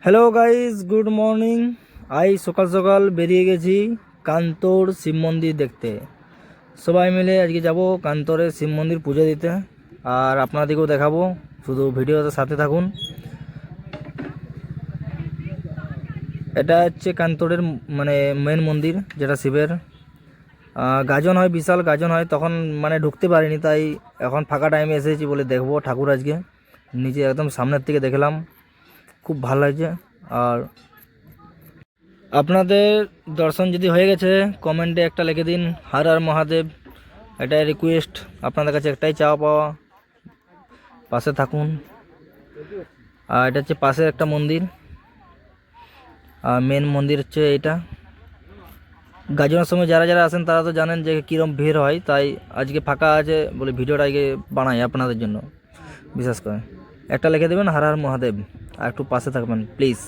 Hello guys, good morning. আজ সকাল সকাল বেরিয়ে গেছি কান্তর শিব মন্দির দেখতে। সবাই মিলে আজকে যাব কান্তরের শিব মন্দির পুজো দিতে, আর আপনাদেরকেও দেখাবো, শুধু ভিডিওতে সাথে থাকুন। এটা হচ্ছে কান্তরের মানে মেন মন্দির, যেটা শিবের। গাজন হয়, বিশাল গাজন হয়, তখন মানে ঢুকতে পারিনি, তাই এখন ফাঁকা টাইমে এসেছি বলে দেখবো ঠাকুর আজকে। নিচে একদম সামনের থেকে দেখলাম, খুব ভালো লাগছে। আর আপনাদের দর্শন যদি হয়ে গেছে, কমেন্টে একটা লিখে দিন হর হর মহাদেব। এটাই রিকোয়েস্ট, আপনাদের কাছে একটাই চাওয়া পাওয়া, পাশে থাকুন। আর এটা হচ্ছে পাশের একটা মন্দির, আর মেন মন্দির হচ্ছে এটা। গাজনের সময় যারা যারা আসেন তারা তো জানেন যে কীরকম ভিড় হয়, তাই আজকে ফাঁকা আছে বলে ভিডিওটা আগে বানাই আপনাদের জন্য। বিশেষ করে একটা লিখে দেবেন হর হর মহাদেব, আর একটু পাশে থাকবেন প্লিজ।